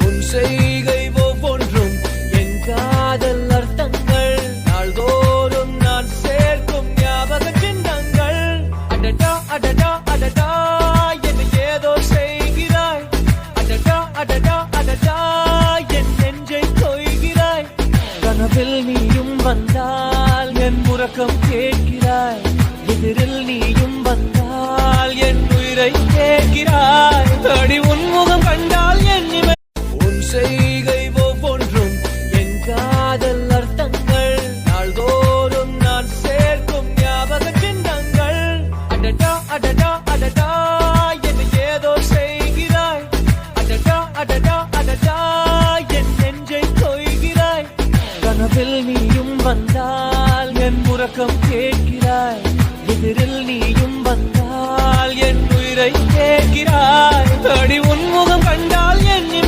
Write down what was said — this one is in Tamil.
உன் செய்கை ஒவ்வொன்றும் என் காதல் அர்த்தங்கள். நாள்தோறும் நான் சேர்க்கும் ஞாபக சின்னங்கள். அடடா அடடா அடடா என்னை ஏதோ செய்கிறாய். அடடா அடடா அடடா என் நெஞ்சை கொய்கிறாய். கனவில் நீயும் வந்தால் என் உறக்கம்